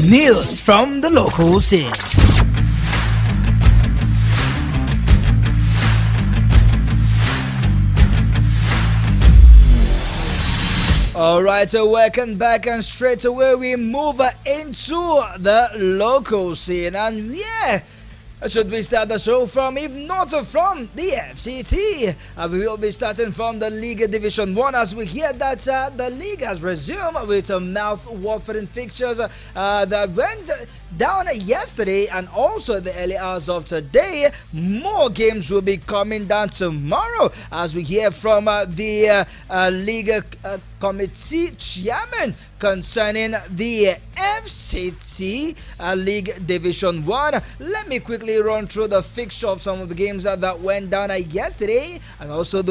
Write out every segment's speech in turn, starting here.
News from the local scene. Alright, so welcome back, and straight away we move into the local scene. And yeah, should we start the show from, if not from the FCT? We will be starting from the League Division 1 as we hear that the league has resumed with mouth-watering fixtures that went down yesterday and also the early hours of today. More games will be coming down tomorrow as we hear from the league committee chairman concerning the FCT League Division 1. Let me quickly run through the fixture of some of the games that went down yesterday, and also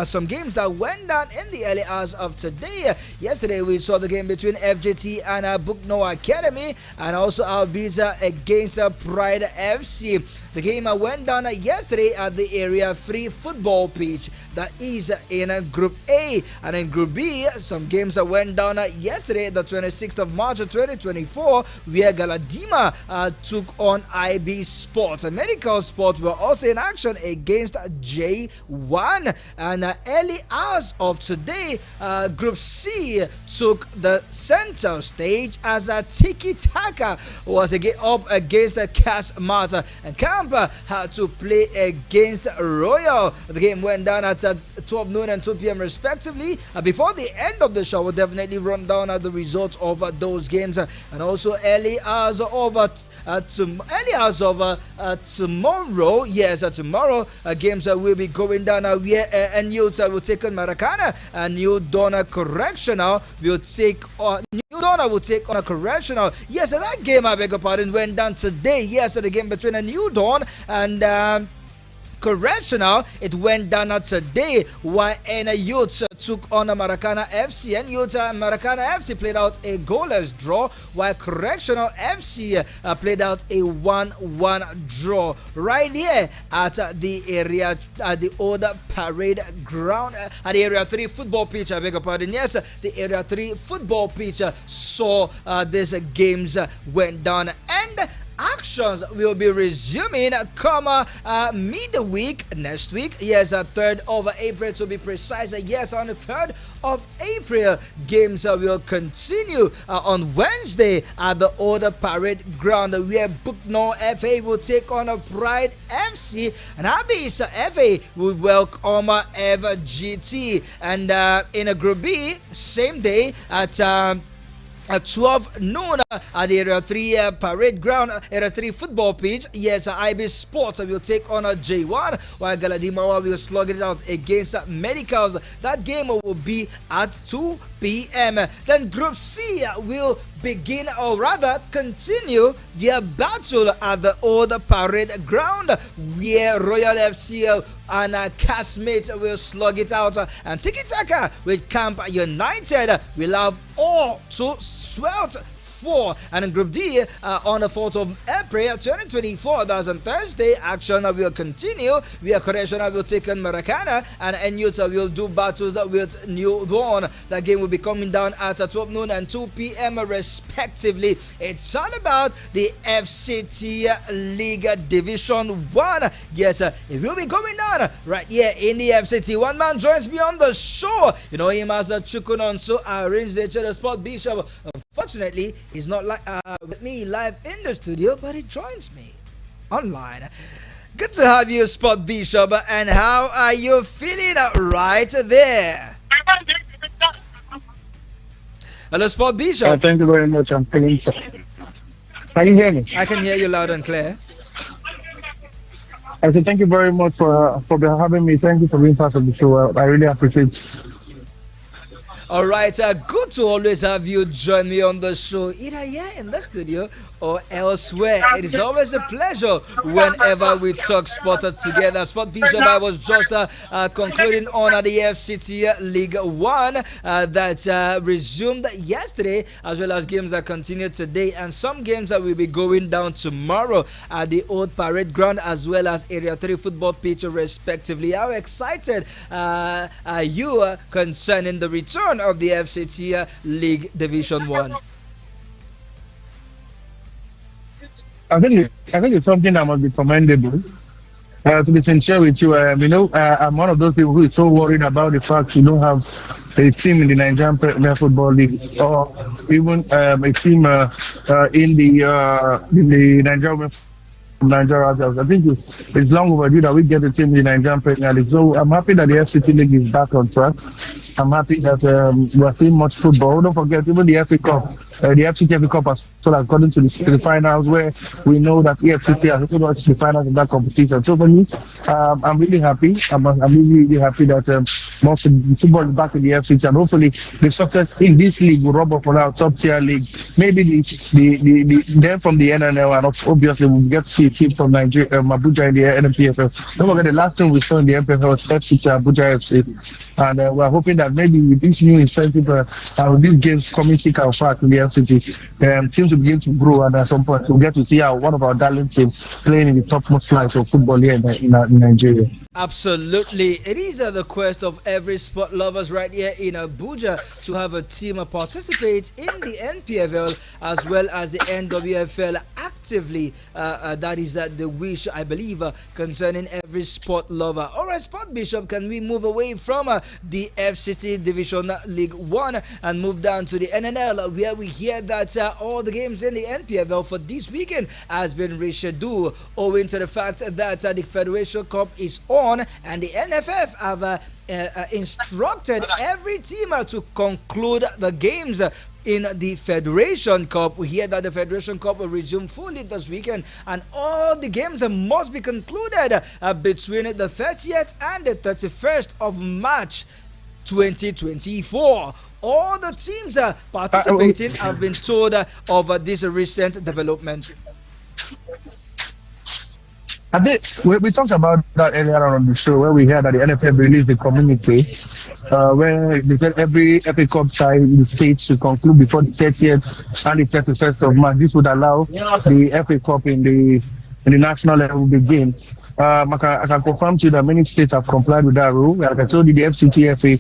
some games that went down in the early hours of today. Yesterday we saw the game between FJT and Bukno Academy, and also Albiza against Pride FC. The game went down yesterday at the Area 3 football pitch that is in Group A. And in Group B, some games went down yesterday, the 26th of March 2024, where Galadima took on IB Sports. Medical Sports were also in action against J1. And early hours of today, Group C took the center stage as Tiki Taka was up against Casmata, and Camp had to play against Royal. The game went down at 12 noon and 2 p.m. respectively. Before the end of the show, we'll definitely run down the results of those games, and also early hours of tomorrow. Yes, tomorrow games will be going down where NUs will take on Maracana, and New Dawn Correctional will take on a Correctional. Yes, that game, I beg your pardon, went down today. Yes, the game between a New Dawn and Correctional, it went down today, while Youth took on Maracana FC, and Youth and Maracana FC played out a goalless draw, while Correctional FC played out a 1-1 draw right here at the area, at the old parade ground, at the Area 3 football pitch, I beg your pardon. Yes, the Area 3 football pitch saw these games went down, and actions will be resuming come midweek next week. Yes, 3rd of April to be precise. Yes, on the 3rd of April, games will continue on Wednesday at the old parade ground, where Bukno FA will take on Pride FC, and Abis FA will welcome FGT. And in a Group B, same day at 12 noon at the Area 3 parade ground, Area 3 football pitch. Yes, IB Sports will take on J1, while Galadima will slug it out against Medicals. That game will be at 2 p.m. Then Group C will begin, or rather continue, their battle at the old parade ground, where Royal FC and castmates will slug it out, and Tiki Taka with Camp United will have all to swelt for. And in Group D, on the 4th of April 2024, that's on Thursday, action will continue, where Correctional will take on Maracana, and NUs will do battles with New Dawn. That game will be coming down at 12 noon and 2 p.m. respectively. It's all about the FCT League Division 1. Yes, it will be going down right here in the FCT. One man joins me on the show. You know him as Chukun, so I arranged the sport bishop. Unfortunately, he's not with me live in the studio, but he joins me online. Good to have you, Sport Bishop, and how are you feeling right there? Hello, Sport Bishop. Thank you very much. I'm feeling so. Can you hear me? I can hear you loud and clear. I said thank you very much for having me. Thank you for being part of the show. I really appreciate it. All right, good to always have you join me on the show, either here in the studio or elsewhere. It is always a pleasure whenever we talk sport together. Sport Bishop, I was just concluding on the FCT League 1 that resumed yesterday, as well as games that continue today, and some games that will be going down tomorrow at the Old Parade Ground as well as Area 3 football pitch respectively. How excited are you concerning the return of the FCT League Division 1? I think it's something that must be commendable. To be sincere with you, I'm one of those people who is so worried about the fact you don't have a team in the Nigerian Premier Football League or even a team in the Nigerian Nigeria. I think it's long overdue that we get a team in the Nigerian Premier League. So I'm happy that the FCT League is back on track. I'm happy that we're seeing much football. Don't forget, even the FA Cup, the FCT FA Cup as well, according to the finals, where we know that the FCT has also watched the finals of that competition. So for me, I'm really happy. I'm really happy that most of the football is back in the FCT, and hopefully the success in this league will rub off on our top tier league. Maybe the then from the NNL, and obviously we'll get to see a team from Nigeria, Abuja in the NFF. Don't forget, the last thing we saw in the NFF was FCT Abuja FC, and we're hoping that maybe with this new incentive and with these games coming thick and fast in the FCT, teams will begin to grow, and at some point we'll get to see one of our darling teams playing in the topmost flights of football here in Nigeria. Absolutely. It is the quest of every sport lovers right here in Abuja to have a team participate in the NPFL as well as the NWFL actively. That is the wish, I believe, concerning every sport lover. All right, Sport Bishop, can we move away from the FCT Division League 1 and move down to the NNL, where we hear that all the games in the NPFL for this weekend has been rescheduled owing to the fact that the Federation Cup is on, and the NFF have instructed every team to conclude the games in the Federation Cup. We hear that the Federation Cup will resume fully this weekend, and all the games must be concluded between the 30th and the 31st of March 2024. All the teams participating have been told of this recent development. I think we talked about that earlier on the show, where we heard that the NFF released the communique where they said every FA Cup side in the states to conclude before the 30th and the 31st of March. This would allow the FA Cup in the national level begin. I can confirm to you that many states have complied with that rule. Like I told you, the FCTFA,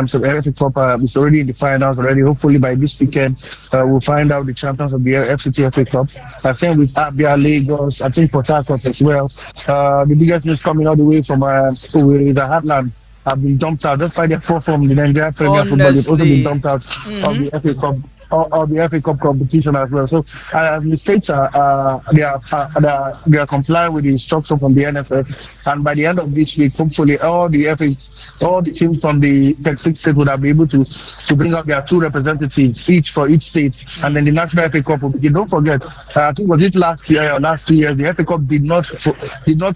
so FA Cup is already in the finals already. Hopefully by this weekend, we'll find out the champions of the FCTFA Cup. I think with Abia, Lagos, I think Port Harcourt as well. The biggest news coming all the way from the Heartland have been dumped out. That's why they're from the Nigerian Premier Football. They've also been dumped out of the FA Cup. Or the FA Cup competition as well. So the states they are complying with the instruction from the NFF, and by the end of this week, hopefully all the teams from the 36 states would have been able to bring out their 2 representatives each for each state, and then the national FA Cup will begin. Don't forget, I think was it last year or last 2 years, the FA Cup did not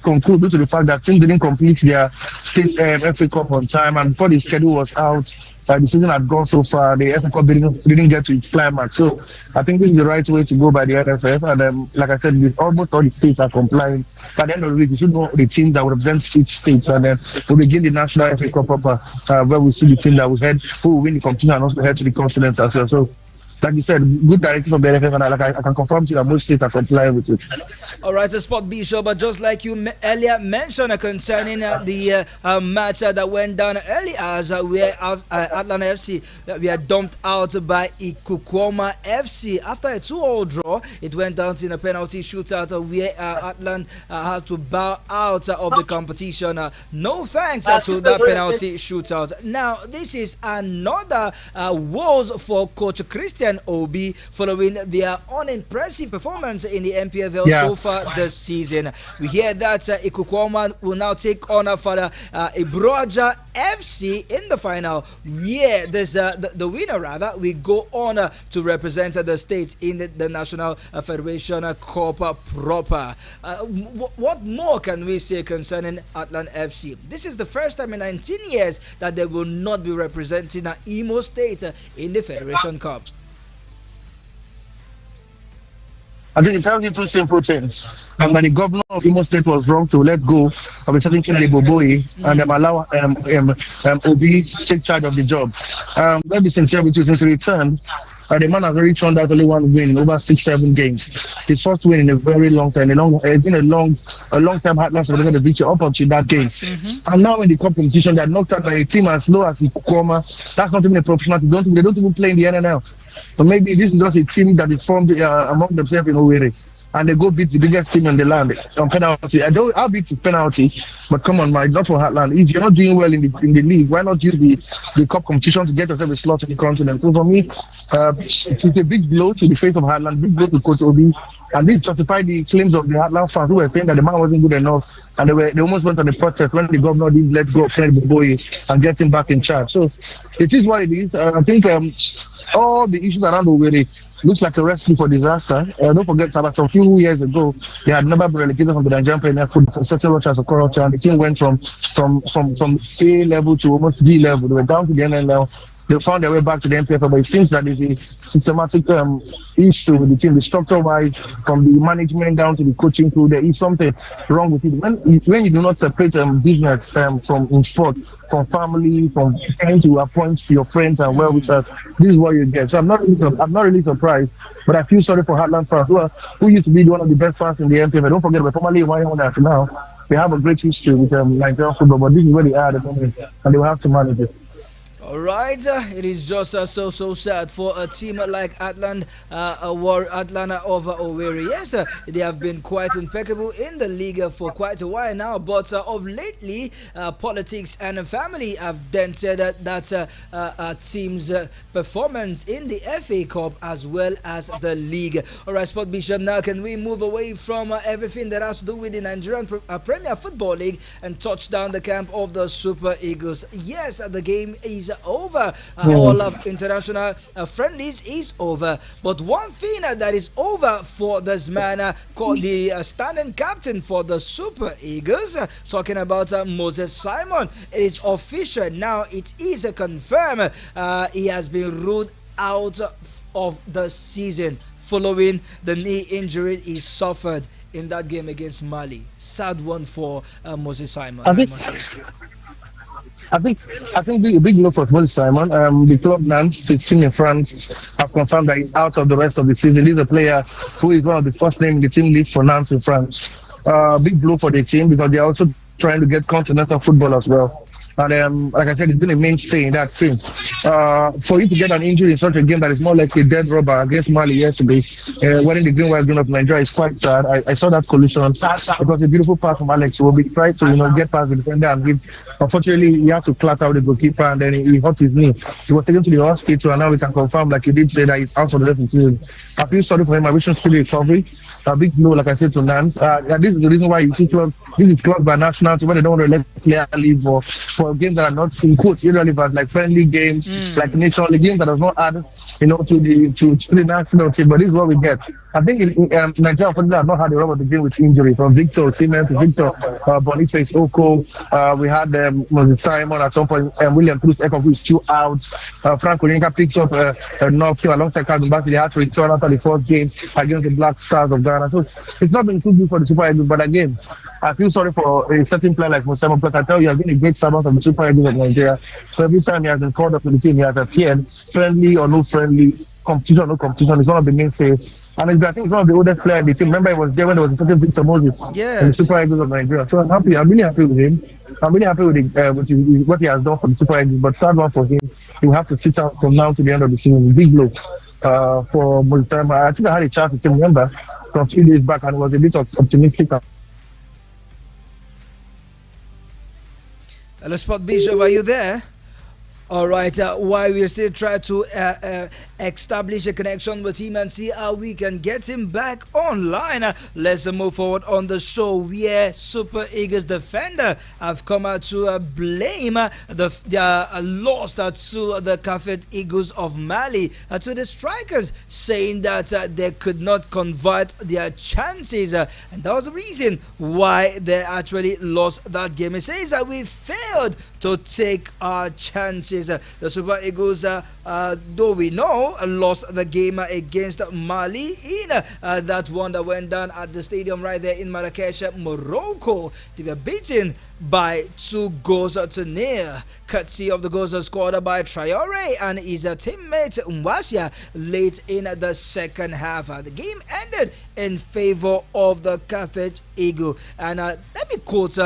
conclude due to the fact that teams didn't complete their state FA Cup on time, and before the schedule was out. The season had gone so far, the FA Cup didn't get to its climax. So I think this is the right way to go by the NFF. And like I said, almost all the states are complying. By the end of the week, we should know the team that will represent each state. And then we'll begin the national FA Cup where we see the team that will who will win the competition and also head to the continent as well. So, like you said, good directive from the NFF, and I can confirm to you that most states are complying with it. All right, Sport Bishop, but just like you earlier mentioned concerning the match that went down early as where Atlanta FC we are dumped out by Ikukwoma FC after a 2-2 draw. It went down in a penalty shootout where Atlanta had to bow out of the competition. No thanks to that penalty shootout. Now, this is another woes for Coach Christian Obi following their unimpressive performance in the NPFL so far this season. We hear that Ikukwoma will now take on for Ibroja FC in the final, where there's the winner rather we go on to represent the state in the National Federation Cup proper. What more can we say concerning Atlanta FC? This is the first time in 19 years that they will not be representing Imo State in the Federation Cup. I think it tells you 2 simple things. And that the governor of Imo State was wrong to let go of a certain Kennedy Boboyi and allow Obi take charge of the job. Let me be sincere with you, since he returned, the man has already turned out only 1 win in over 6-7 games. His first win in a very long time. It's been a long time Heartlands to get the victory up until that game. And now in the cup competition, they are knocked out by a team as low as Ikukoma. That's not even a professional team. They don't even play in the NNL. So maybe this is just a team that is formed among themselves in Owerri. and they go beat the biggest team in the land on penalty. I'll beat his penalty, but come on, Mike, not for Heartland. If you're not doing well in the league, why not use the cup competition to get yourself a slot in the continent? So for me, it's a big blow to the face of Heartland, big blow to Coach Obi, and this justified the claims of the Heartland fans who were saying that the man wasn't good enough, and they almost went on the protest when the governor didn't let go of Kennedy Boboye and get him back in charge. So it is what it is. I think all the issues around Owerri looks like a recipe for disaster. Don't forget, about a few years ago, they had never been relegated from the Nigerian Premier Football for certain ruptures of corruption, and the team went from A level to almost D level. They were down to the NLL. They found their way back to the NFF, but it seems that there's a systematic issue with the team. The structure-wise, from the management down to the coaching crew, there is something wrong with it. When you do not separate business from in sport, from family, from trying to appoint your friends and well-wishers, this is what you get. So I'm not really surprised, but I feel sorry for Heartland fans who used to be one of the best fans in the NFF. Don't forget, we're formerly one after now. They have a great history with Nigerian football, but this is where they are at the moment, and they will have to manage it. All right, it is just so sad for a team like Atlanta over Owerri. Yes, they have been quite impeccable in the league for quite a while now, but of lately, politics and family have dented that team's performance in the FA Cup as well as the league. All right, Sport Bishop, now can we move away from everything that has to do with the Nigerian Premier Football League and touch down the camp of the Super Eagles? Yes, the game is over. All of international friendlies is over, but one thing that is over for this man called the standing captain for the Super Eagles, talking about Moses Simon. It is official now. It is confirmed. He has been ruled out of the season following the knee injury he suffered in that game against Mali. Sad one for Moses Simon, I must say. I think big blow for Moses Simon. The club Nantes, the team in France, have confirmed that he's out of the rest of the season. He's a player who is one of the first name in the team list for Nantes in France. Big blow for the team because they're also trying to get continental football as well. And like I said, it's been a mainstay in that team. For you to get an injury in such a game that is more like a dead rubber against Mali yesterday, wearing the green white green of Nigeria, is quite sad. I saw that collision. It was a beautiful pass from Alex. He will be trying to get past the defender and give. Unfortunately, he had to clatter out the goalkeeper and then he hurt his knee. He was taken to the hospital and now we can confirm, like you did say, that he's out for the rest of the season. I feel sorry for him. I wish him speedy recovery. A big blow, like I said, to Nantes. This is the reason why you see clubs. This is clubs by nationality when they don't want to let player leave for games that are not in quotes irrelevant, like friendly games, like national league games that does not add, to the national team. But this is what we get. I think in Nigeria, for have not had a rub of the game with injury from Victor Osimhen to Victor Boniface Oko. We had Moses Simon at some point, William Cruz Eko, who is still out. Frank Onyema picked up a knock alongside Calvin Bassey. They had to return after the first game against the Black Stars of Ghana. So it's not been too good for the Super Eagles. But again, I feel sorry for a certain player like Moses Simon because I tell you, he has been a great servant of the Super Eagles of Nigeria. So every time he has been called up to the team, he has appeared, friendly or no friendly, competition or no competition. He's one of the mainstays. And I think it's one of the oldest players in the team. Remember, he was there when there was a certain Victor Moses in the Super Eagles of Nigeria. So I'm happy. I'm really happy with him. I'm really happy with what he has done for the Super Eagles. But sad one for him. He will have to sit out from now to the end of the season. Big blow for Moses Simon. I think I had a chat with him, remember, from a few days back, and it was a bit optimistic. Hello, Sport Bishop, are you there? All right, while we still try to establish a connection with him and see how we can get him back online, let's move forward on the show where Super Eagles defender have come out to blame the loss to the Cafet Eagles of Mali, to the strikers, saying that they could not convert their chances, and that was the reason why they actually lost that game. It says that we failed to take our chances. The Super Eagles, though we know, lost the game against Mali in that one that went down at the stadium right there in Marrakesh, Morocco. They were beaten by 2-0, courtesy of the goals scored by Traore and his teammate Mwasia late in the second half. The game ended in favor of the Carthage Eagle. And let me quote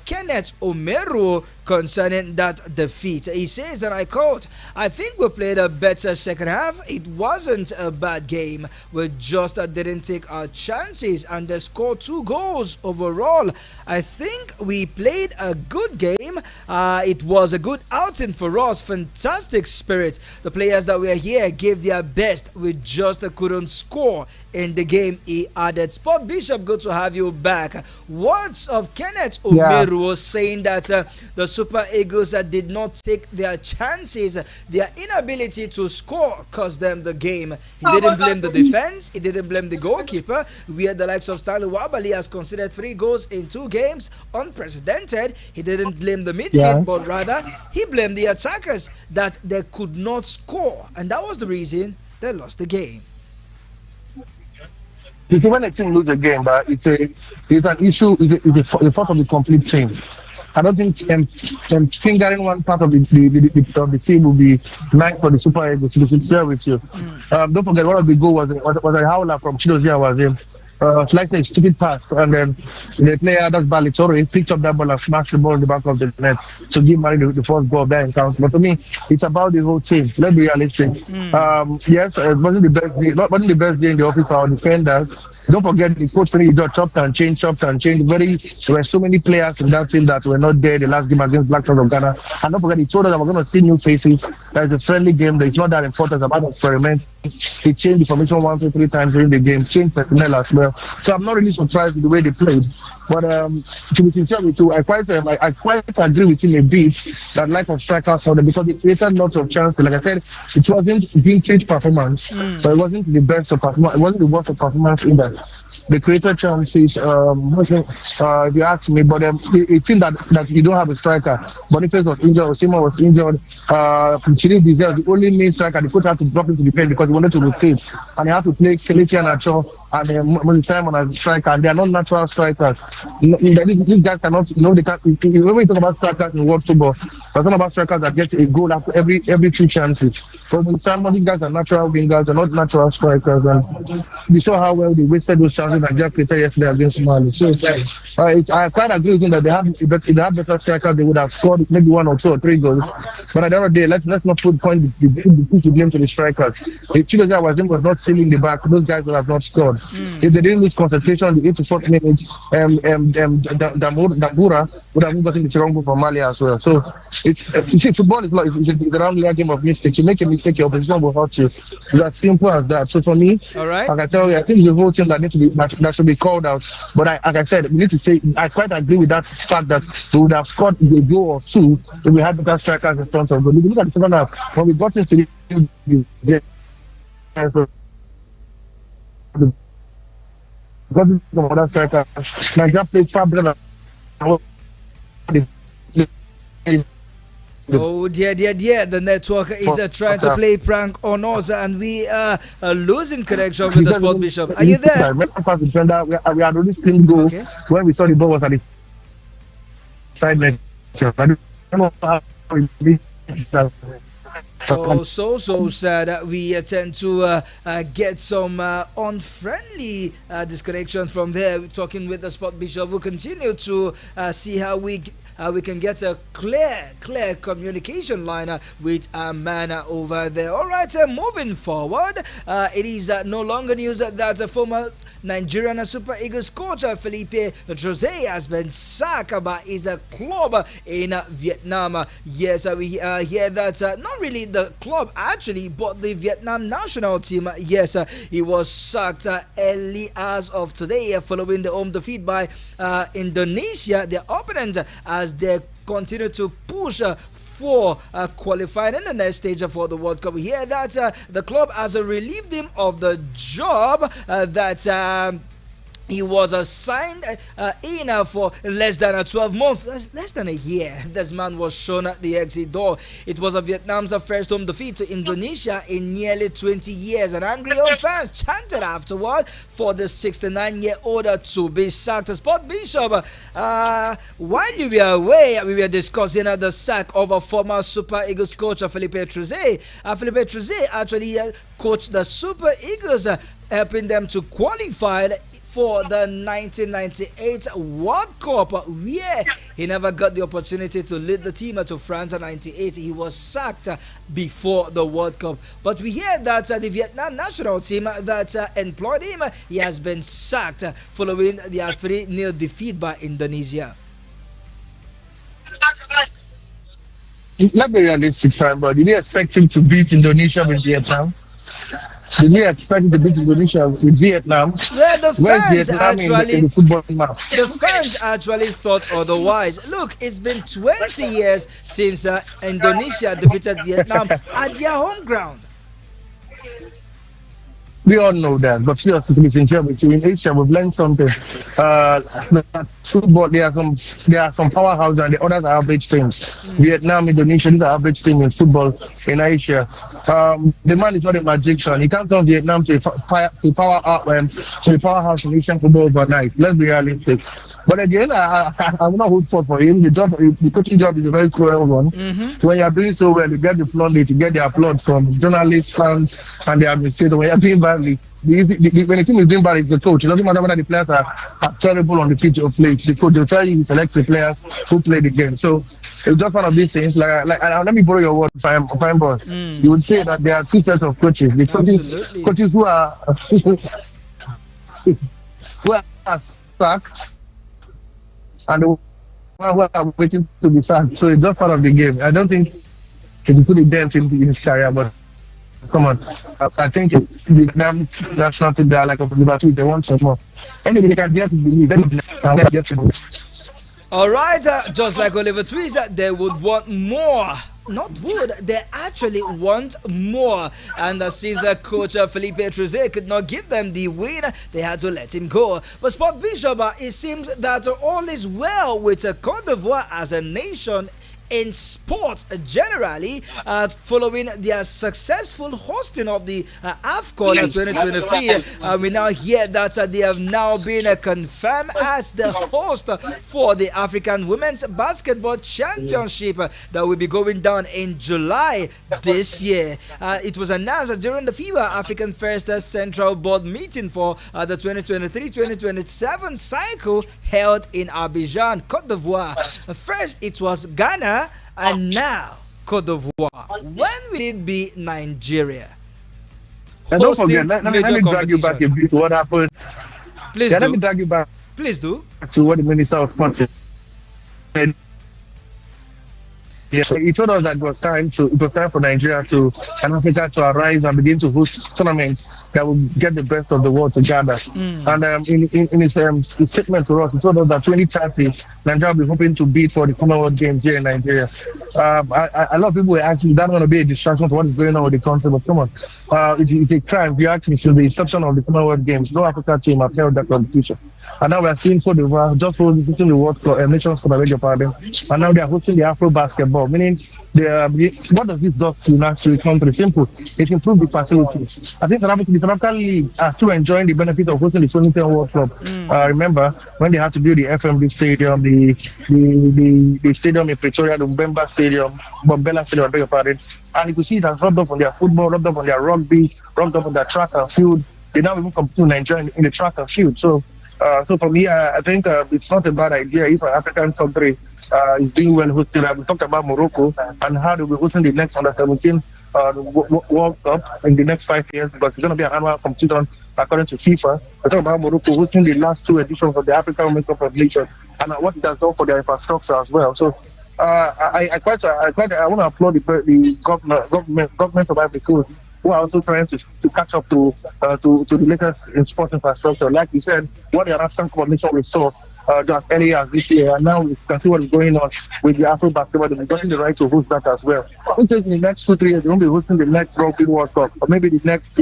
Kenneth Omeru concerning that defeat. He says, and I quote, "I think we played a better second half. It wasn't a bad game. We just didn't take our chances and they scored 2 goals overall. I think we played a good game. It was a good outing for us. Fantastic spirit. The players that were here gave their best. We just couldn't score in the game," he added. Sport Bishop, good to have you back. Words of Kenneth Omeru saying that the Super Eagles did not take their chances. Their inability to score cost them the game. He didn't blame the defense. He didn't blame the goalkeeper, where the likes of Stanley Wabali has considered 3 goals in 2 games, unprecedented. He didn't blame the midfield, but rather he blamed the attackers that they could not score, and that was the reason they lost the game. You see, when a team loses a game, but it's an issue. It's the fault of the complete team. I don't think fingering one part of the team will be nice for the Super Eagles, to be sincere with you. Don't forget, one of the goals was a howler from Chidozia was him. Like a stupid pass, and then the player that's Balitore picked up that ball and smashed the ball in the back of the net to give Mali the first goal there in count. But to me, it's about the whole team. Let's be realistic. Yes, it wasn't the best day, not wasn't the best day in the office for our defenders. Don't forget the coach when he got chopped and changed. There were so many players in that team that were not there the last game against Black Stars of Ghana. And don't forget, he told us that we're going to see new faces. That is a friendly game. That it's not that important about experiment. He changed the formation 1, 2, 3 times during the game, changed personnel as well. So I'm not really surprised with the way they played. But to be sincere with you, I quite agree with him a bit that lack of strikers for them, because they created lots of chances. Like I said, it wasn't vintage performance, so it wasn't the best of performance. It wasn't the worst of performance either. They created chances. If you ask me, but it seemed that you don't have a striker. Boniface was injured. Onyema was injured. Chidi Dizel, the only main striker, the coach had to drop him to defend because he wanted to rotate, and he had to play Kelechi Anacho and Simon as a striker, and they are not natural strikers. These guys cannot, they can't. When we talk about strikers in world football, we're talking about strikers that get a goal after every 2 chances. So Simon, these guys are natural wingers, they're not natural strikers, and we saw how well they wasted those chances that just created yesterday against Mali. So I quite agree with him that if they had better strikers, they would have scored maybe 1 or 2 or 3 goals. But at the end of the day, let's not put the blame to the strikers. If Chidozia was not sealing the back, those guys would have not scored. If they didn't lose concentration in the 8 to 4 minutes, Dambura would have gotten the wrong goal from Mali as well. So football is a round game of mistakes. You make a mistake, your opposition will hurt you. It's as simple as that. So for me, I can tell you, I think the whole team that should be called out. But like I said, we need to say I quite agree with that fact that we would have scored a goal or 2 if we had better strikers in front of goal. If you look at the second half, when we got into the other striker, Nigeria played far better. Oh dear, the network is trying to play prank on us, and we are losing connection with the Sport Bishop. Are you there? We had only screamed goal when we saw the ball was at the side net. I don't know how we Oh, so sad. We tend to get some unfriendly disconnection from there. We're talking with the Sport Bishop. We'll continue to see how we can get a clear communication line with our man over there. All right, moving forward, it is no longer news that a former Nigerian Super Eagles coach Felipe Jose has been sacked by his club in Vietnam. Yes, we hear that not really the club actually, but the Vietnam national team. Yes, he was sacked early as of today following the home defeat by Indonesia, their opponent, as they continue to push for qualifying in the next stage for the World Cup. We hear that the club has relieved him of the job that he was assigned in for less than 12 months, less than a year. This man was shown at the exit door. It was Vietnam's first home defeat to Indonesia in nearly 20 years. And angry home fans chanted afterward for the 69-year-old to be sacked. Sport Bishop, while you were away, we were discussing the sack of a former Super Eagles coach Felipe Trezé. Felipe Trezé actually coached the Super Eagles helping them to qualify for the 1998 World Cup, where he never got the opportunity to lead the team to France in 98. He was sacked before the World Cup. But we hear that the Vietnam national team that employed him, he has been sacked following their 3-0 defeat by Indonesia. Let's be realistic, time, but did you expect him to beat Indonesia with Vietnam? Did you expect him to beat Indonesia with Vietnam? Yeah, the fans in the football map? The fans actually thought otherwise. Look, it's been 20 years since Indonesia defeated Vietnam at their home ground. We all know that, but seriously, to be sincere with you, in Asia, we've learned something. Football, there are some powerhouses and the others are average teams. Vietnam, Indonesia, these are average teams in football in Asia. The man is not a magician. He can't turn Vietnam to a powerhouse in Asian football overnight. Let's be realistic. But again, I'm not hope for him. The coaching job is a very cruel one. So when you are doing so well, you get the floodlight, you get the applause from journalists, fans, and the administrator. When you are doing badly, when the team is doing bad, it's the coach. It doesn't matter whether the players are terrible on the pitch or play. The coach, they'll tell you, select the players who play the game. So it's just one of these things. Like let me borrow your word, fine boss. You would say that there are two sets of coaches. The coaches who are sacked, and the one who are waiting to be sacked. So it's just part of the game. I don't think it's put a dent in his career, but come on. I think it's the national team, they are like a Liverpool, they want some more. Anyway, they can get to believe, they can get to believe. All right, just like Oliver Twist, they would want more. Not would, they actually want more. And since coach Felipe Truzet could not give them the win, they had to let him go. But Sport Bishop, it seems that all is well with Cote d'Ivoire as a nation in sports generally, following their successful hosting of the Afcon 2023. We now hear that they have now been confirmed as the host for the African Women's Basketball Championship that will be going down in July this year. It was announced during the FIBA African First Central Board meeting for the 2023-2027 cycle held in Abidjan, Cote d'Ivoire. First, it was Ghana, and now Cote d'Ivoire. When will it be Nigeria? And don't forget, let me drag you back a bit to what happened. Please do. Let me drag you back. Please do. To what the Minister of Sports said. Yeah, he told us that it was time for Nigeria and Africa to arise and begin to host tournaments that will get the best of the world together. And in his statement to us, he told us that 2030, Nigeria will be hoping to bid for the Commonwealth Games here in Nigeria. A lot of people were actually, that's going to be a distraction to what is going on with the country, but come on. It's a crime. We actually, since the inception of the Commonwealth Games, no African team have held that competition. And now we are seeing Cote d'Ivoire just hosting the World Cup, Nations Cup, I beg your pardon. And now they are hosting the Afro basketball, meaning what does this do to the country? Simple. It improves the facilities. I think the South African League are still enjoying the benefit of hosting the 2010 World Cup. Remember when they had to build the FMD Stadium, the stadium in Pretoria, the Mbemba Stadium, Bombela Stadium, I beg your pardon. And you could see it has rubbed off on their football, rubbed off on their rugby, rubbed off on their track and field. They now even compete in Nigeria in the track and field. So for me, I think it's not a bad idea if an African country is doing well hosting. We talked about Morocco and how they'll be hosting the next under-17 World Cup in the next 5 years, because it's going to be an annual competition according to FIFA. I talked about Morocco hosting the last 2 editions of the African Women's Cup of Nations and what it has done for their infrastructure as well. So I want to applaud the government of Ivory Coast, who are also trying to catch up to the latest in sports infrastructure. Like you said, what the African Cup of Nations we saw just earlier this year, and now we can see what is going on with the Afro basketball. They're getting the right to host that as well. Who says in the next 2-3 years they won't be hosting the next Rugby World Cup, or maybe the next,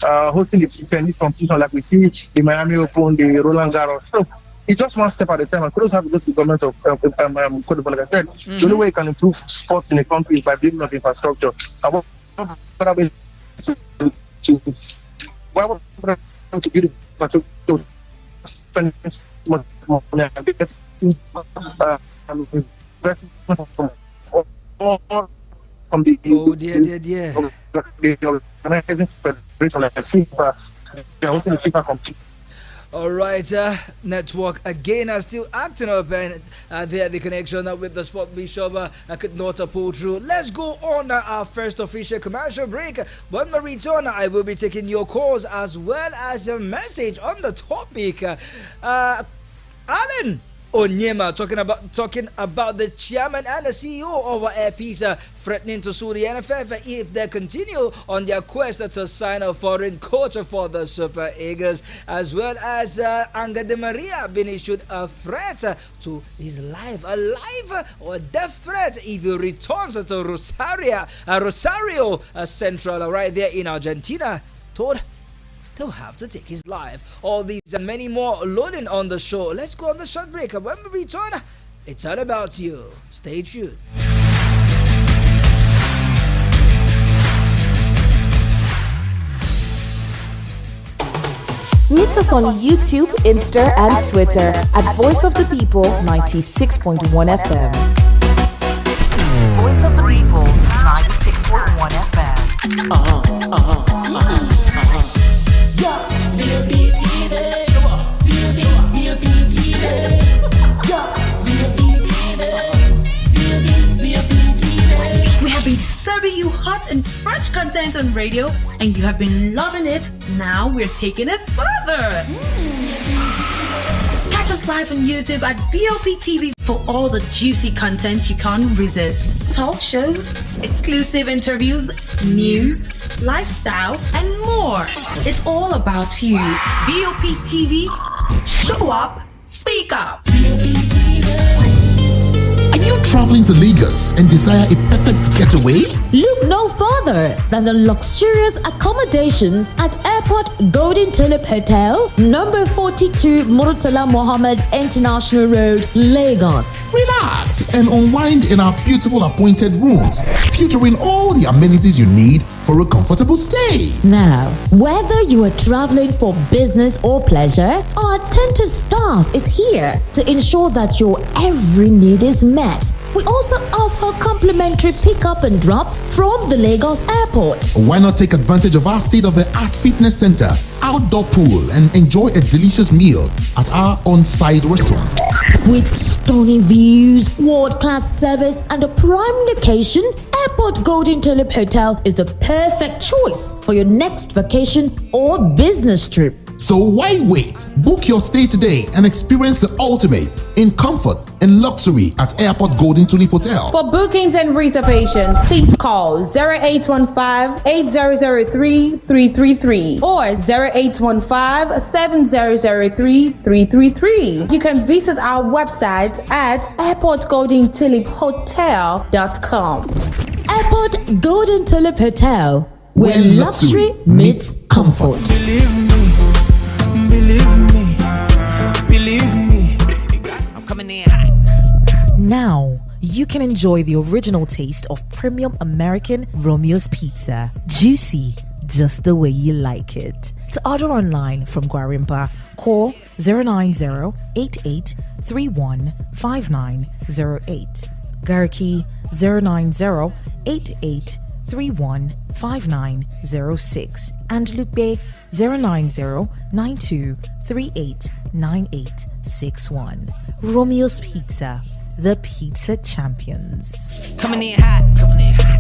hosting the tennis competition like we see the Miami Open, the Roland Garros. So it's just one step at a time. And kudos have to go to the government of Cote d'Ivoire. Like I said, the only way you can improve sports in a country is by building up infrastructure. To build infrastructure, spend much money from the dear. organizing federation like FIFA hosting the FIFA competition. All right, network again are still acting up, and there the connection with the Sport Bishop could not pull through. Let's go on our first official commercial break. When we return, I will be taking your calls as well as a message on the topic. Alan Onyema talking about the chairman and the CEO of Airpeace threatening to sue the NFF if they continue on their quest to sign a foreign coach for the Super Eagles, as well as Angel Di Maria being issued a threat to his life, a life or death threat if he returns to Rosario Central right there in Argentina. Told they'll have to take his life. All these and many more loading on the show. Let's go on the short break. And when we return, it's all about you. Stay tuned. Meet us on YouTube, Insta, and Twitter at Voice of the People 96.1 FM. Voice of the People 96.1 FM. We have been serving you hot and fresh content on radio, and you have been loving it. Now we're taking it further. Catch us live on YouTube at VOP TV for all the juicy content you can't resist. Talk shows, exclusive interviews, news, lifestyle, and more. It's all about you. VOP TV, show up, speak up. Are you traveling to Lagos and desire a perfect getaway? Look no further than the luxurious accommodations at Airport Golden Tulip Hotel, number 42 Murtala Mohammed International Road, Lagos. Relax and unwind in our beautiful appointed rooms, featuring all the amenities you need for a comfortable stay. Now, whether you are traveling for business or pleasure, our attentive staff is here to ensure that your every need is met. We also offer complimentary pick-up and drop from the Lagos airport. Why not take advantage of our state-of-the-art fitness center, outdoor pool, and enjoy a delicious meal at our on-site restaurant? With stunning views, world-class service, and a prime location, Airport Golden Tulip Hotel is the perfect choice for your next vacation or business trip. So why wait? Book your stay today and experience the ultimate in comfort and luxury at Airport Golden Tulip Hotel. For bookings and reservations, please call 0815-8003-333 or 0815-7003-333. You can visit our website at airportgoldentuliphotel.com. Airport Golden Tulip Hotel, where luxury meets comfort. Believe me. I'm coming in hot. Now, you can enjoy the original taste of premium American Romeo's Pizza. Juicy, just the way you like it. To order online from Guarimpa, call 090-8831-5908. Gariki 090-8831-5906. And Lupe 090-9238-9861. Romeo's Pizza, the pizza champions. Coming in hot,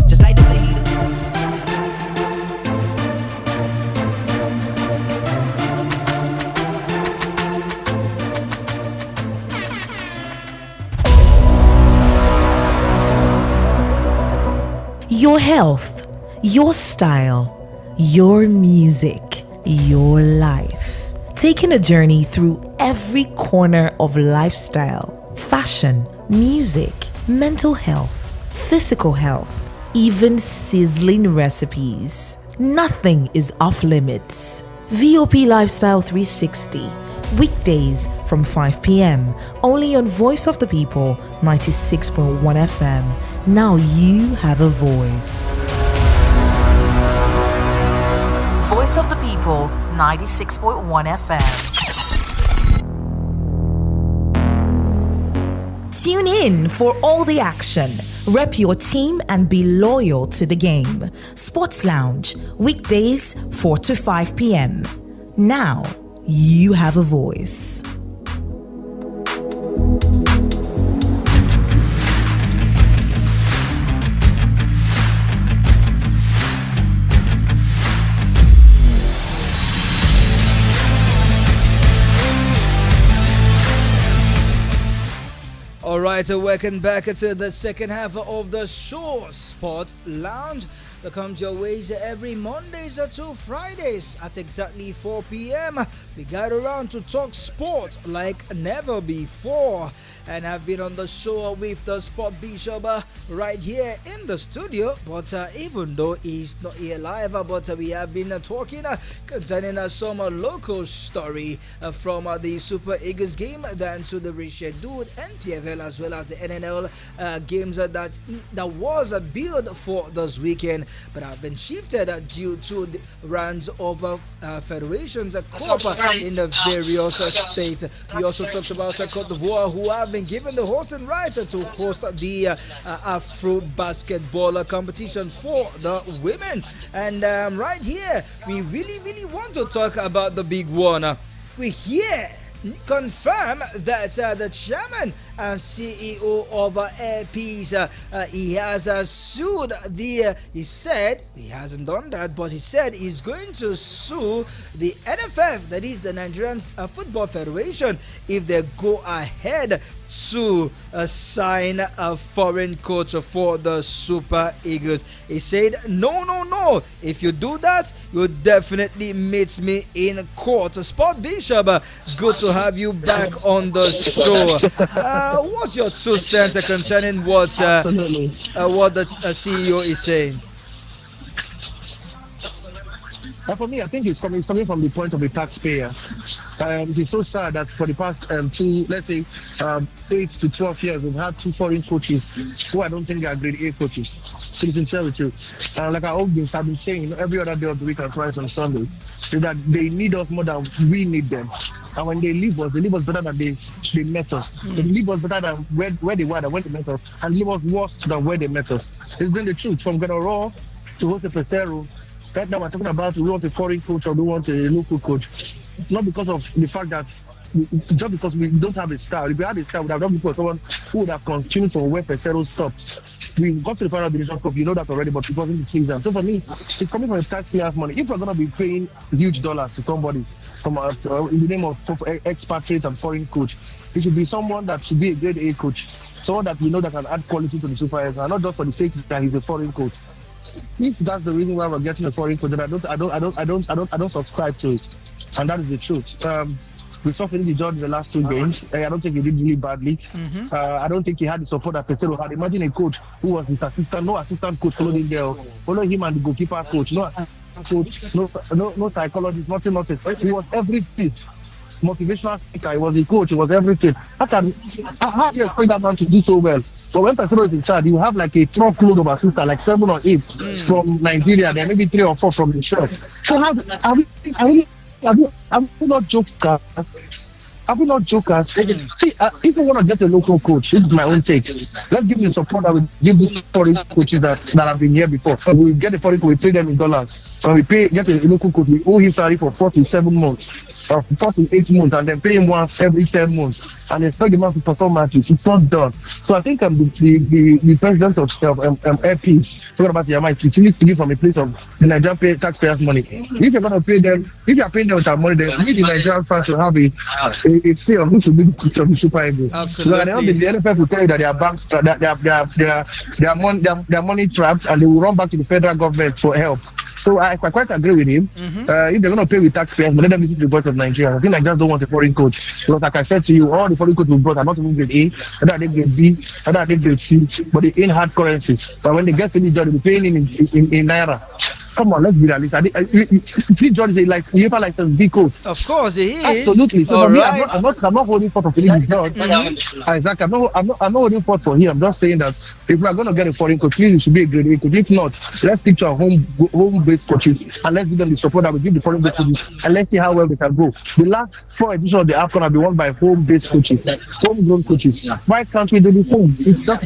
just like the heat. Your health, your style, your music, your life. Taking a journey through every corner of lifestyle, fashion, music, mental health, physical health, even sizzling recipes. Nothing is off limits. VOP Lifestyle 360. Weekdays from 5 p.m. only on Voice of the People 96.1 FM. Now you have a voice. Voice of the People 96.1 FM. Tune in for all the action. Rep your team and be loyal to the game. Sports Lounge, weekdays 4 to 5 p.m. Now you have a voice. All right, welcome back to the second half of the show, Sport Lounge. That comes your ways every Mondays to Fridays at exactly 4 p.m. We gather around to talk sport like never before. And I've been on the show with the Sport Bishop right here in the studio. But even though he's not here live, but we have been talking concerning some local story from the Super Eagles game, then to the rescheduled NPFL as well as the NNL games that was built for this weekend. But have been shifted due to the runs of federations Cup in the various states. We also talked about Cote d'Ivoire, who have been given the hosting right to host the Afro basketball competition for the women. And right here, we really want to talk about the big one. We hear confirm that the chairman and CEO of Air Peace, he has sued he said, he hasn't done that, but he said he's going to sue the NFF, that is the Nigerian Football Federation, if they go ahead to sign a foreign coach for the Super Eagles. He said, no, if you do that, you'll definitely meet me in court. Sport Bishop, good to have you back on the show. What's your 2 cents concerning what the CEO is saying? For me, I think it's coming from the point of the taxpayer. It's so sad that for the past 8 to 12 years, we've had 2 foreign coaches who I don't think are grade A coaches. To be sincere with you, like I always have been saying every other day of the week and twice on Sunday, is that they need us more than we need them. And when they leave us better than they met us. They leave us better than where they were than when they met us, and leave us worse than where they met us. It's been the truth from Raw to Jose Pesero. Right now we're talking about, do we want a foreign coach or do we want a local coach? Not because of the fact that just because we don't have a star. If we had a star, we would have done because someone who would have continued from where Pesero stopped. We got to the final division cup, you know that already, but it wasn't the case. So for me, it's coming from a taxpayer's money. If we're going to be paying huge dollars to somebody from in the name of expatriates and foreign coach, it should be someone that should be a grade A coach, someone that we know that can add quality to the Super Eagles, and not just for the sake that he's a foreign coach. If that's the reason why we're getting a foreign coach, then I don't subscribe to it, and that is the truth. We saw Finidi George in the last 2 games. I don't think he did really badly. I don't think he had the support that Pesero had. Imagine a coach who was his assistant, no assistant coach followed him there. Follow him and the goalkeeper coach, no coach, no psychologist, nothing. He was everything. Motivational speaker, he was the coach, he was everything. How do you expect that man to do so well? But when Pesero is in charge, you have like a truckload of assistants, like 7 or 8 from Nigeria, then maybe 3 or 4 from the shop. So are we not jokers? Are we not jokers? See, if we want to get a local coach, this is my own take. Let's give them support that we give these foreign coaches that have been here before. So we get a foreign coach, we pay them in dollars. When we get a local coach, we owe him salary for 47 months. Or 48 months, and then pay him once every 10 months, and expect the man to perform matches. It's not done. So I think the president of Air Peace, talking about the amount, it needs to give from a place of the Nigerian taxpayers' money. If you're going to pay them, if you're paying them with our money, then we, the Nigerian fans, should have a say on who should be the coach of the Super Eagles. So at the end of the NFF will tell you that their banks, their money trapped, and they will run back to the federal government for help. So I quite agree with him. If they're going to pay with taxpayers, but let them listen to the voice of Nigeria. I think Nigerians don't want a foreign coach. Because like I said to you, all the foreign coaches we brought are not even grade A, either they grade B, either they grade C, but they in hard currencies. But when they get to the job, they'll be paying him in Naira. Come on, let's be realistic. George is like UEFA like some big coach. Of course, he is. Absolutely. So for me, I'm not holding forth for Philippe George. Exactly. I'm not holding forth for him. I'm just saying that if we are going to get a foreign coach, please, it should be a grade A coach. If not, let's stick to our home-based coaches and let's give them the support that we give the foreign based coaches, and let's see how well they can go. The last 4 editions of the Afcon have been won by home-based coaches, homegrown coaches. Why can't we do this home? It's not.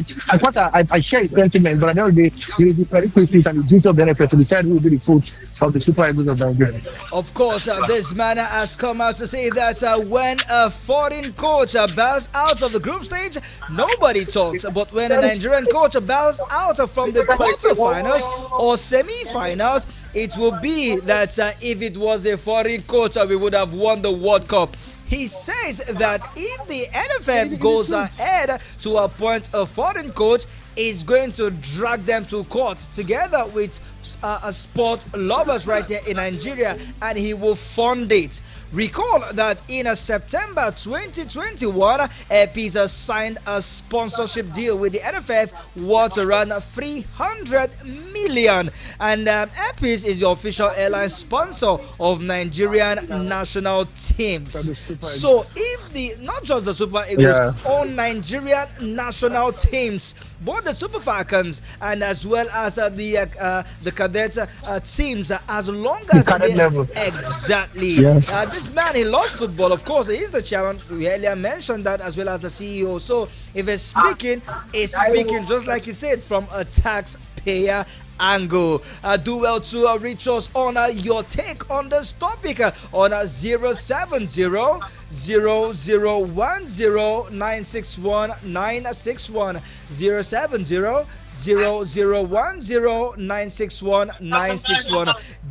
I share his sentiment, but at the end of the day, it is the prerequisite and the duty of the NFF to decide who will be the coach of the Super Eagles of Nigeria. Of course, this man has come out to say that when a foreign coach bows out of the group stage, nobody talks. But when a Nigerian coach bows out from the quarterfinals or semi-finals, it will be that if it was a foreign coach, we would have won the World Cup. He says that if the NFF goes ahead to appoint a foreign coach, is going to drag them to court together with sport lovers right here in Nigeria, and he will fund it. Recall that in September 2021, Epis signed a sponsorship deal with the NFF worth around 300 million, and Epis is the official airline sponsor of Nigerian national teams. So if not just the Super Eagles, all Nigerian national teams, both the Super Falcons and as well as the cadet teams, as long as cadet level. Exactly. This man, he loves football. Of course, he is the chairman. We earlier mentioned that, as well as the CEO. So if he's speaking just like he said, from a taxpayer angle. Do well to reach us on your take on this topic on 070 0010 961 070 0010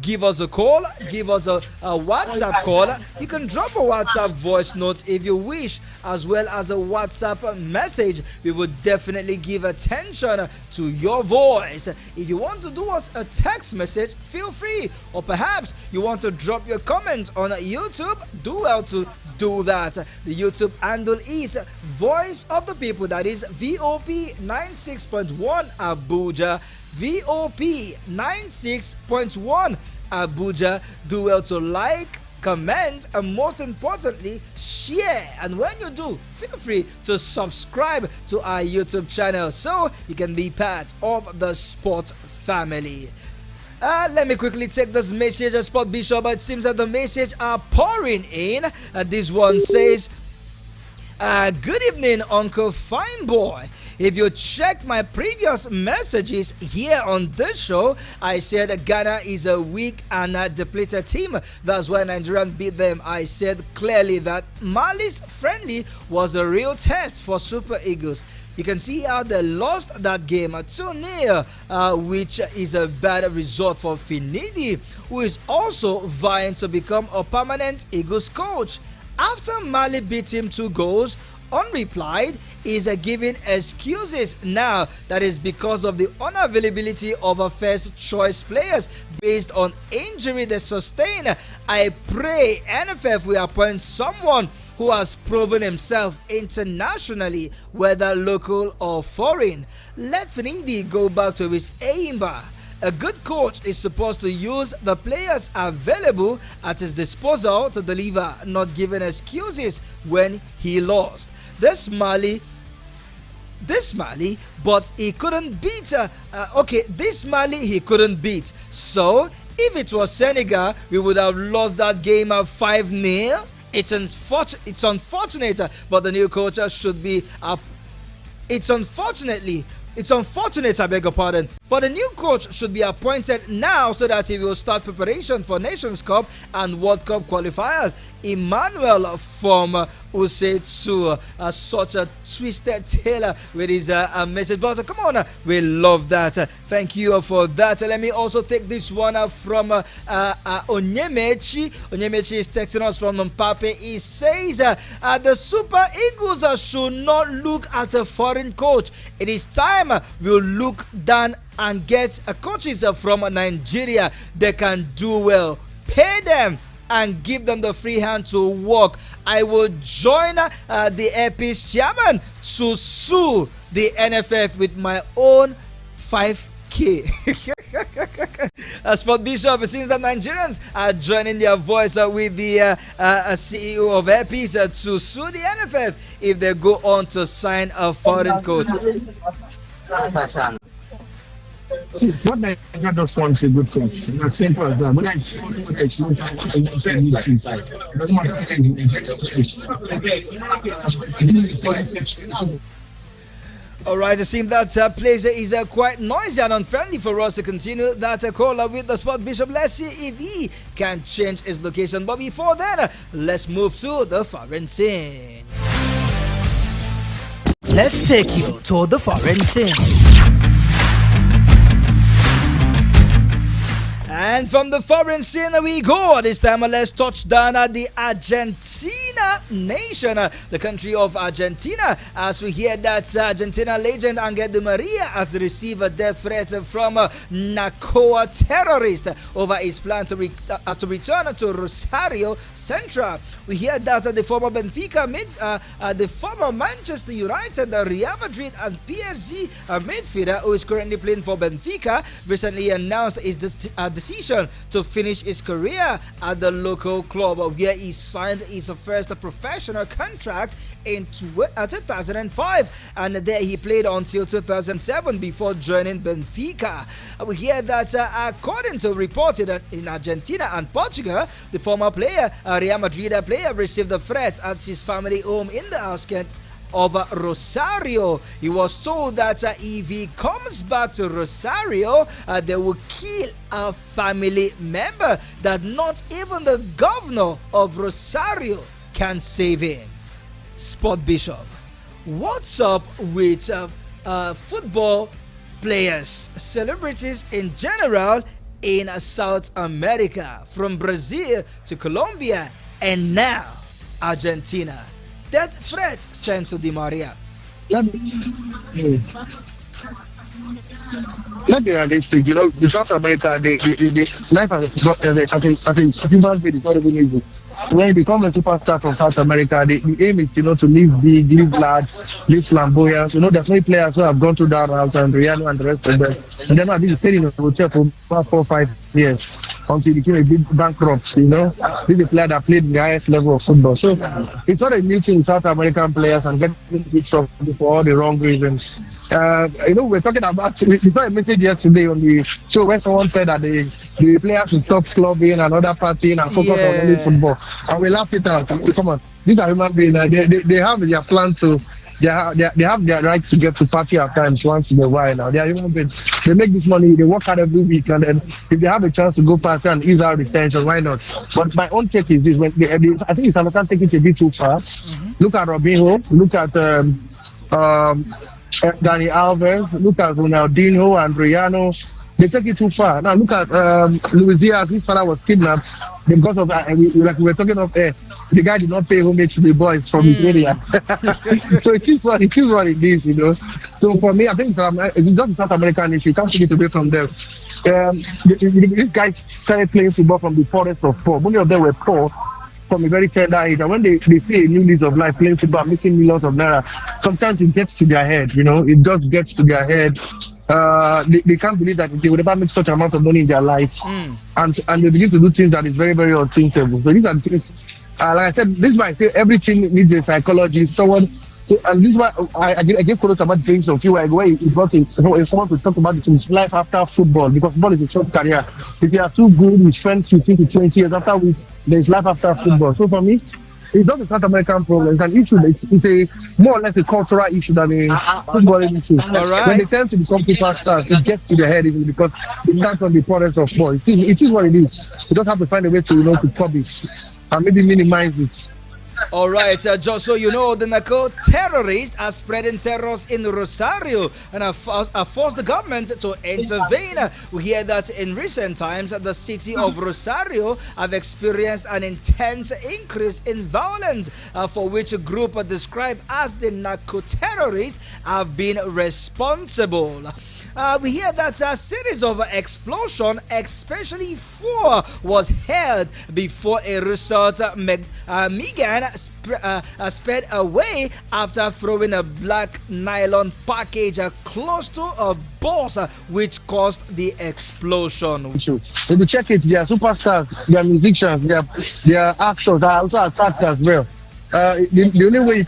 Give us a call, give us a WhatsApp call. You can drop a WhatsApp voice note if you wish, as well as a WhatsApp message. We would definitely give attention to your voice. If you want to do us a text message, feel free, or perhaps you want to drop your comment on YouTube, do well to do that. The YouTube handle is Voice of the People, that is VOP 96.1 Abuja. VOP 96.1 Abuja. Do well to like, comment, and most importantly, share. And when you do, feel free to subscribe to our YouTube channel so you can be part of the sport family. Let me quickly take this message, Sport Bishop. It seems that the message are pouring in. This one says, good evening, Uncle Fine Boy. If you check my previous messages here on this show, I said Ghana is a weak and depleted team. That's why Nigeria beat them. I said clearly that Mali's friendly was a real test for Super Eagles. You can see how they lost that game at 2-0, which is a bad result for Finidi, who is also vying to become a permanent Eagles coach. After Mali beat him 2 goals, unreplied, is giving excuses now. That is because of the unavailability of a first choice players based on injury they sustained. I pray NFF will appoint someone who has proven himself internationally, whether local or foreign. Let Finidi go back to his Aimba. A good coach is supposed to use the players available at his disposal to deliver, not giving excuses when he lost. This Mali, but he couldn't beat. This Mali he couldn't beat. So if it was Senegal, we would have lost that game at 5-0. It's unfortunate, but the new coach should be. It's unfortunate, I beg your pardon, but the new coach should be appointed now so that he will start preparation for Nations Cup and World Cup qualifiers. Emmanuel from Usetsu, such a twisted tailor with his message. But come on, we love that. Thank you for that. Let me also take this one from Onyema. Onyema is texting us from Mpape. He says the Super Eagles should not look at a foreign coach. It is time we'll look down and get coaches from Nigeria. They can do well. Pay them and give them the free hand to work. I will join the Epis chairman to sue the NFF with my own 5K. Sport Bishop, it seems that Nigerians are joining their voice with the CEO of Epis to sue the NFF if they go on to sign a foreign coach. What Nigeria does want is a good coach. It's as simple as that. Whether it's foreign, whether it's local, whether it's inside. It doesn't matter whether it's Nigeria, whether it's Alright, it seems that place is quite noisy and unfriendly for us to continue that call with the sport bishop. Let's see if he can change his location. But before that, let's move to the foreign scene. Let's take you to the foreign scene. And from the foreign scene we go. This time let's touch down at the Argentina nation, the country of Argentina, as we hear that Argentina legend Angel Di Maria has received a death threat from narco terrorist over his plan to return to Rosario Central. We hear that the former Benfica the former Manchester United, the Real Madrid and PSG midfielder who is currently playing for Benfica recently announced his decision to finish his career at the local club, where he signed his first professional contract in 2005, and there he played until 2007 before joining Benfica. We hear that according to reported in Argentina and Portugal, the former player, Real Madrid player, received a threat at his family home in the outskirts of Rosario. He was told that if he comes back to Rosario, they will kill a family member, that not even the governor of Rosario can save him. Sport Bishop, what's up with football players, celebrities in general in South America, from Brazil to Colombia and now Argentina? That threat sent to Di Maria. Let be realistic. You know, in South America, the life has got, I think human being is not even easy. So when you become a superstar from South America, the aim is, to live big, live large, live flamboyant. There's many players who have gone through that route, and Rihanna and the rest of them. And then I think stayed in a hotel for about 4 or 5 years until he became a big bankrupt. This is a player that played the highest level of football. So it's not a new thing with South American players and getting into trouble for all the wrong reasons. We're talking about, we saw a message yesterday on the show where someone said that the players should stop clubbing and other partying and focus on only football. And we laughed it out. Come on, these are human beings. They have their plan to, they have their right to get to party at times once in a while now. They are human beings. They make this money, they work hard every week, and then if they have a chance to go party and ease out the tension, why not? But my own take is this: I think it's another take it a bit too far. Look at Robinho, look at Dani Alves, look at Ronaldinho and Rihanna. They take it too far. Now look at Luis Diaz. His father was kidnapped because of we were talking of the guy did not pay homage to the boys from his area. So it is what it is, So for me, I think it's just a South American issue. You can't take it away from them. These guys started playing football from the poorest of poor. Many of them were poor from a very tender age, and when they see a new lease of life, playing football, making millions of naira, sometimes it gets to their head. It just gets to their head. They can't believe that they would ever make such amount of money in their life, and they begin to do things that is very, very unthinkable. So these are things. Like I said, this is why I say everything needs a psychologist, someone. And this is why I gave quotes about James a few while ago, where he brought someone to talk about life after football, because football is a short career. If you are too good, we spend 15 to 20 years after there's life after football. So for me, it's not a South American problem. It's an issue. It's a more or less a cultural issue than a footballing issue. Right. When they tend to become superstars, it gets to their head even because it starts on the poorest of poor. It is what it is. You don't have to find a way to to curb it and maybe minimize it. All right, just so you know, the narco terrorists are spreading terrors in Rosario and have forced the government to intervene. We hear that in recent times, the city of Rosario have experienced an intense increase in violence, for which a group described as the narco terrorists have been responsible. We hear that a series of explosions, especially 4, was held before a resort. Megan sped away after throwing a black nylon package close to a bus, which caused the explosion. If you check it, they are superstars, they are musicians, they are actors, they are also attacked as well. The only way you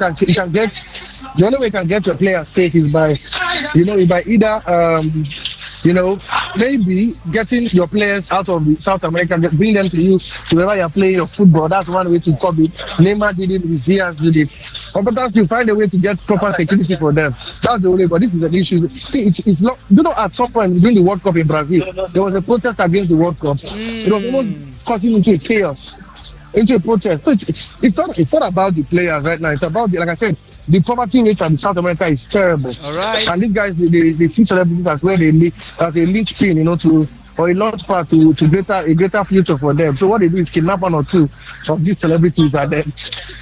can get your players safe is by either maybe getting your players out of South America, bring them to you to wherever you're playing your football. That's one way to curb it. Neymar did it, Diaz did it. Or better you find a way to get proper security for them. That's the only. But this is an issue. See, it's not. At some point during the World Cup in Brazil, there was a protest against the World Cup. It was almost cutting into a chaos, into a protest. So it's not about the players right now. It's about like I said, the poverty rate in South America is terrible. All right. And these guys, they see celebrities as where they live as a linchpin, or a launch pad to a greater future for them. So what they do is kidnap one or two of these celebrities, and then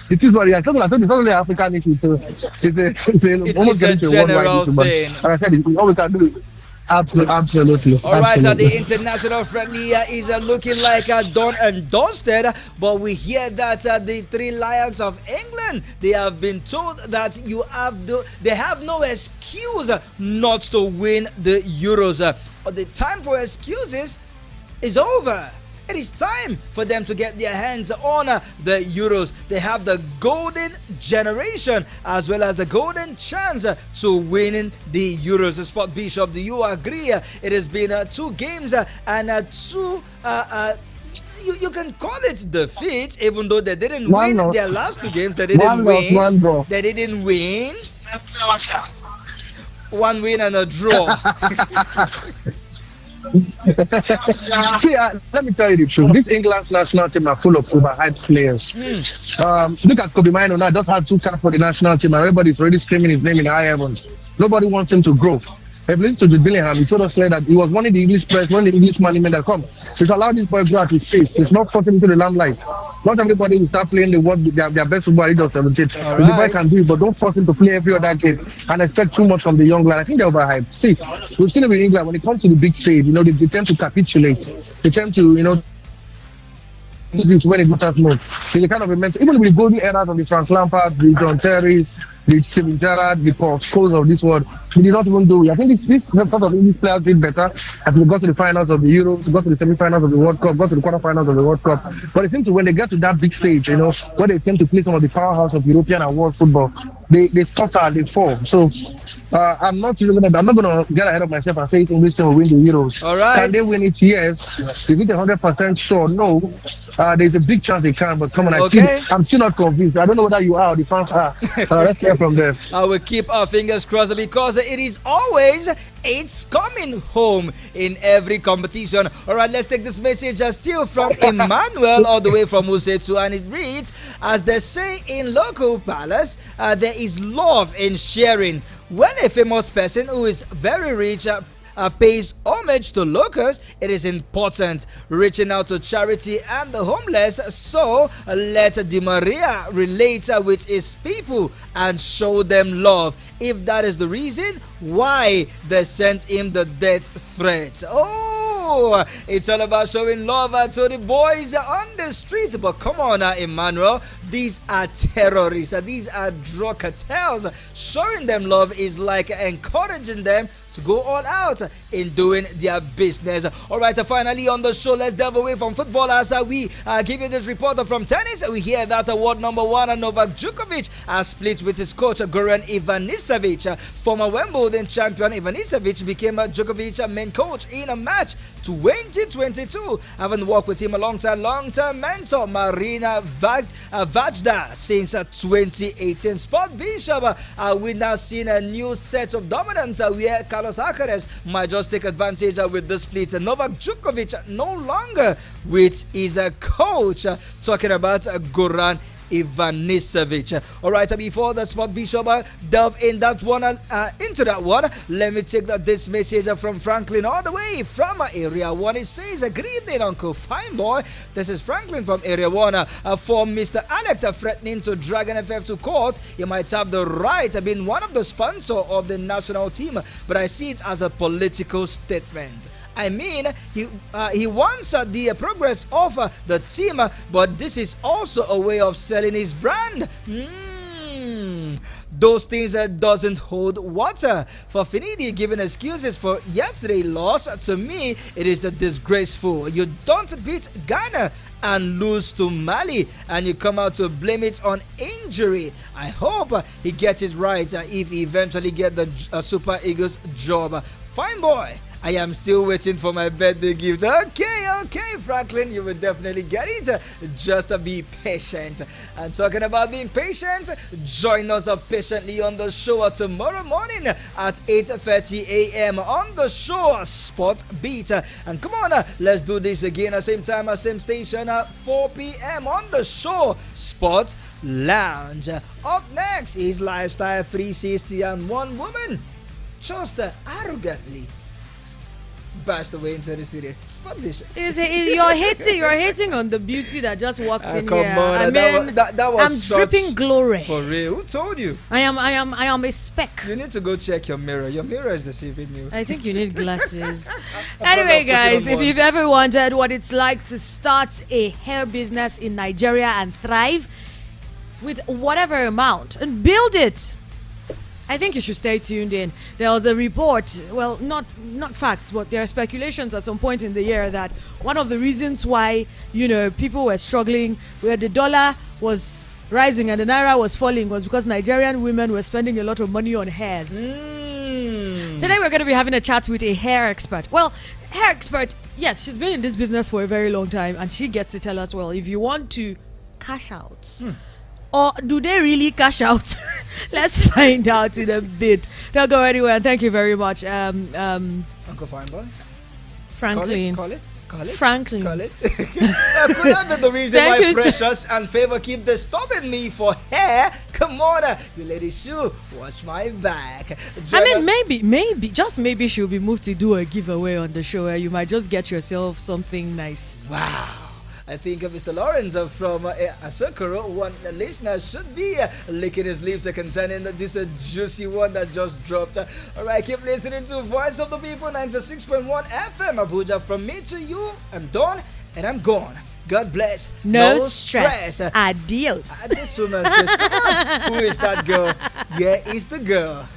it is what it is. It's not only an African issue, so it's almost getting to a worldwide issue. But like I said, all we can do. Absolutely. All right, the international friendly is looking like done and dusted, but we hear that the Three Lions of England, they have been told that they have no excuse not to win the Euros. But the time for excuses is over. It is time for them to get their hands on the Euros. They have the golden generation as well as the golden chance to winning the Euros. Sport Bishop, do you agree? It has been 2 games and 2 you can call it defeat, even though they didn't win their last 2 games. They didn't win. They didn't win. 1 win and a draw. See, let me tell you the truth. This England national team are full of overhyped players. Look at Kobe Mino now. Just had 2 caps for the national team, and everybody's already screaming his name in high heavens. Nobody wants him to grow. If you listen to Jude Bellingham, he told us that he was wanting the English press, wanting the English management that come. Just allow this boy to grow at his pace. It's not forcing him into the limelight. Not everybody will start playing their best football at age of 17. Right. The boy can do it, but don't force him to play every other game and expect too much from the young lad. I think they're overhyped. See, we've seen it with England. When it comes to the big stage, they tend to capitulate. They tend to, when it matters most. So kind of even with the golden eras of the Frank Lampard, the John Terry's, the Steven Gerrard, the Paul Scholes of this world, we did not even do it. I think this sort of English players did better as we got to the finals of the Euros, got to the semi-finals of the World Cup, got to the quarterfinals of the World Cup. But it seems to when they get to that big stage, where they tend to play some of the powerhouse of European and world football, they stutter, they fall. So I'm not gonna get ahead of myself and say English team will win the Euros. All right. Can they win it? Yes. Is it 100% sure? No. There's a big chance they can, but come on, I'm still not convinced. I don't know whether you are or the fans are. Let's hear from them. I will keep our fingers crossed because it is always it's coming home in every competition. All right, let's take this message still from Emmanuel all the way from Usetu, and it reads, as they say in local palace, there is love in sharing. When a famous person who is very rich pays homage to locals, it is important reaching out to charity and the homeless. So let Di Maria relate with his people and show them love. If that is the reason why they sent him the death threat. It's all about showing love to the boys on the streets. But come on, Emmanuel, these are terrorists. These are drug cartels. Showing them love is like encouraging them to go all out in doing their business. All right, finally on the show, let's delve away from football as we give you this report from tennis. We hear that world number 1 Novak Djokovic has split with his coach Goran Ivanisevic. Former Wimbledon champion Ivanisevic became Djokovic's main coach in a match 2022, having worked with him alongside long-term mentor Marina Vajda since 2018. Sport Bishop, we now seen a new set of dominance where Carlos Alcaraz might just take advantage with the split. Novak Djokovic no longer with his coach, talking about Goran Ivanisevic. All right, before the Sport Bishop delve in that one into that one, let me take this message from Franklin all the way from Area 1. It says, good evening, Uncle Fine Boy. This is Franklin from Area 1. For Mr. Alex threatening to drag NFF to court, he might have the right of being one of the sponsors of the national team, but I see it as a political statement. I mean, he wants the progress of the team, but this is also a way of selling his brand. Those things doesn't hold water. For Finidi giving excuses for yesterday's loss, to me, it is disgraceful. You don't beat Ghana and lose to Mali, and you come out to blame it on injury. I hope he gets it right if he eventually get the Super Eagles job. Fine Boy I am still waiting for my birthday gift. Okay, Franklin, you will definitely get it. Just be patient. And talking about being patient, join us patiently on the show tomorrow morning at 8:30 a.m. on the show Sport Beat. And come on, let's do this again at same time, at same station at 4 p.m. on the show Sport Lounge. Up next is Lifestyle 360, and one woman just arrogantly burst away into the studio. Spot this. You're hating on the beauty that just walked in come here. on, I mean, that was I'm dripping glory. For real. Who told you? I am a speck. You need to go check your mirror. Your mirror is deceiving you. I think you need glasses. Anyway, guys, if you've ever wondered what it's like to start a hair business in Nigeria and thrive with whatever amount and build it, I think you should stay tuned in. There was a report, well, not facts, but there are speculations at some point in the year that one of the reasons why, people were struggling, where the dollar was rising and the naira was falling, was because Nigerian women were spending a lot of money on hairs. Today we're going to be having a chat with a hair expert. Well, hair expert, yes, she's been in this business for a very long time, and she gets to tell us, well, if you want to cash out, or do they really cash out? Let's find out in a bit. Don't go anywhere. And thank you very much, Uncle Fineboy. Franklin. Call it. Franklin. Call it. Could that be the reason why Precious and Favor keep disturbing me for hair? Come on, you lady shoe, watch my back. Maybe, just maybe she'll be moved to do a giveaway on the show where you might just get yourself something nice. Wow. I think Mr. Lawrence from Asokoro, one listener, should be licking his lips concerning this juicy one that just dropped. Alright, keep listening to Voice of the People, 96.1 FM Abuja. From me to you, I'm done and I'm gone. God bless. No stress. Adios. This woman says, come on. Who is that girl? Yeah, it's the girl.